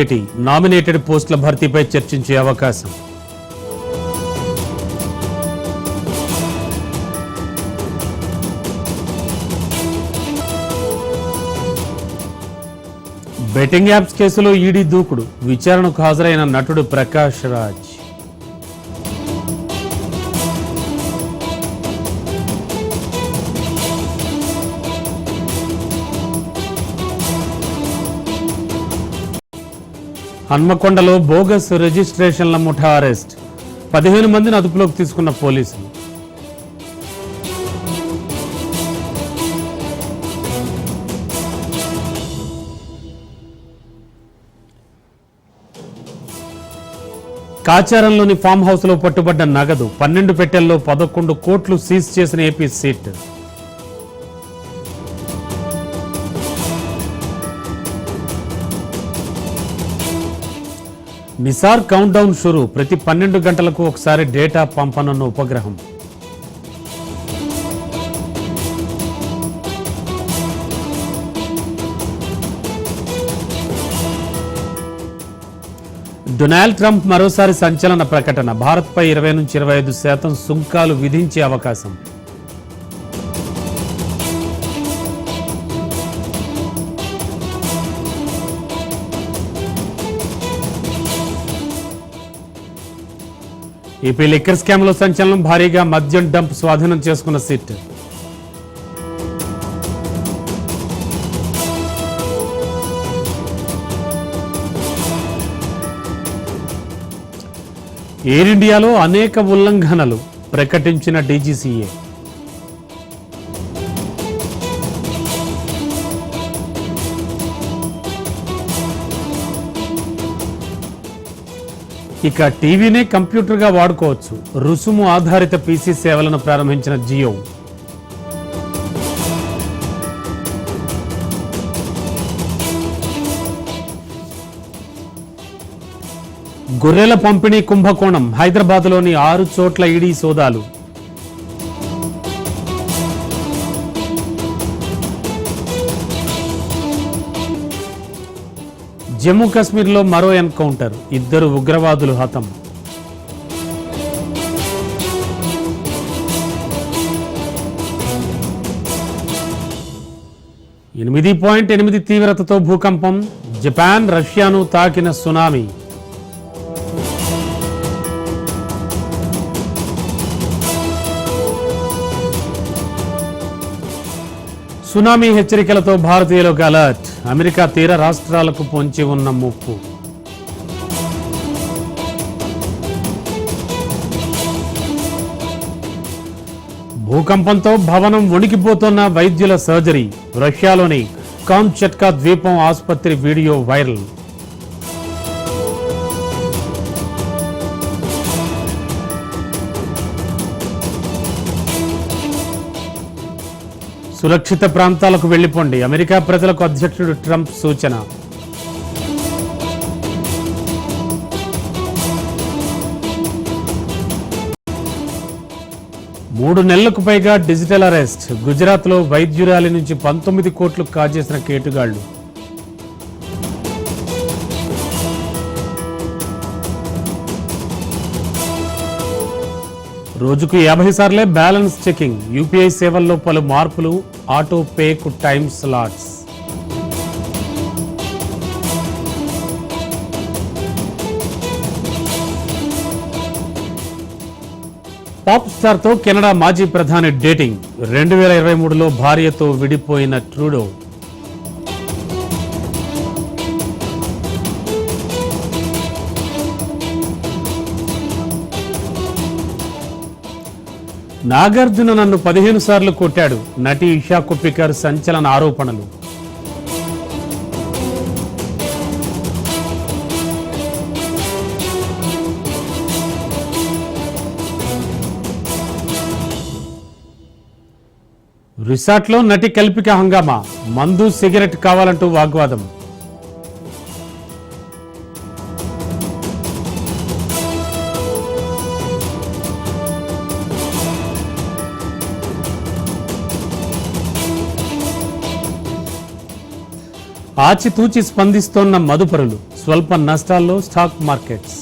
భేటీ nominated పోస్టుల భర్తీపై చర్చించే అవకాశం. బెట్టింగ్ యాప్స్ కేసులో ఈడీ దూకుడు, విచారణకు హాజరైన నటుడు ప్రకాష్ రాజ్. హన్మకొండలో బోగస్ రిజిస్ట్రేషన్ల ముఠా అరెస్ట్, 15 మందిని అదుపులోకి తీసుకున్న పోలీసులు. కాచారంలోని ఫామ్ హౌస్ లో పట్టుబడ్డ నగదు, 12 పెట్టెల్లో 11 కోట్లు సీజ్ చేసిన AP SIT. NISAR countdown షురు, ప్రతి 12 గంటలకు ఒకసారి డేటా పంపనున్న ఉపగ్రహం. డొనాల్డ్ ట్రంప్ మరోసారి సంచలన ప్రకటన, భారత్పై 20 నుంచి 25% సుంకాలు విధించే అవకాశం. ఏపీ లిక్కర్ స్కామ్లో సంచలనం, భారీగా మద్యం డంప్ స్వాధీనం చేసుకున్న సిట్. ఎయిర్ ఇండియాలో అనేక ఉల్లంఘనలు, ప్రకటించిన డీజీసీఏ. ఇక టీవీనే కంప్యూటర్గా వాడుకోవచ్చు, రుసుము ఆధారిత పీసీ సేవలను ప్రారంభించిన జియో. గొర్రెల పంపిణీ కుంభకోణం, హైదరాబాద్లోని 6 చోట్ల ఈడీ సోదాలు. జమ్మూ కాశ్మీర్లో మరో ఎన్కౌంటర్, 2 ఉగ్రవాదులు హతం. .8 తీవ్రతతో భూకంపం, జపాన్ రష్యాను తాకిన సునామీ. సునామీ హెచ్చరికలతో భారతీయులకు అలర్ట్, అమెరికా తీర రాష్ట్రాలకు పొంచి ఉన్న ముప్పు. భూకంపంతో భవనం వణికిపోతున్న వైద్యుల సర్జరీ, రష్యాలోని కామ్చట్కా ద్వీపం ఆసుపత్రి వీడియో వైరల్. సురక్షిత ప్రాంతాలకు వెళ్లిపోండి, అమెరికా ప్రజలకు అధ్యక్షుడు ట్రంప్ సూచన. మూడు నెలలకు పైగా డిజిటల్ అరెస్ట్, గుజరాత్లో వైద్యురాలి నుంచి 19 కోట్లు కాజేసిన కేటుగాళ్లు. రోజుకు 50 సార్లే బ్యాలెన్స్ చెకింగ్, యూపీఐ సేవల్లో పలు మార్పులు, ఆటో పేకు టైమ్ స్లాట్స్. పాప్ స్టార్తో కెనడా మాజీ ప్రధాని డేటింగ్, 2023లో భార్యతో విడిపోయిన ట్రూడో. నాగార్జున నన్ను 15 సార్లు కొట్టాడు, నటి ఇషా కొప్పికర్ సంచలన ఆరోపణలు. రిసార్ట్లో నటి కల్పిక హంగామా, మందు సిగరెట్ కావాలంటూ వాగ్వాదం. ఆచితూచి స్పందిస్తోన్న మదుపరులు, స్వల్ప నష్టాల్లో స్టాక్ మార్కెట్స్.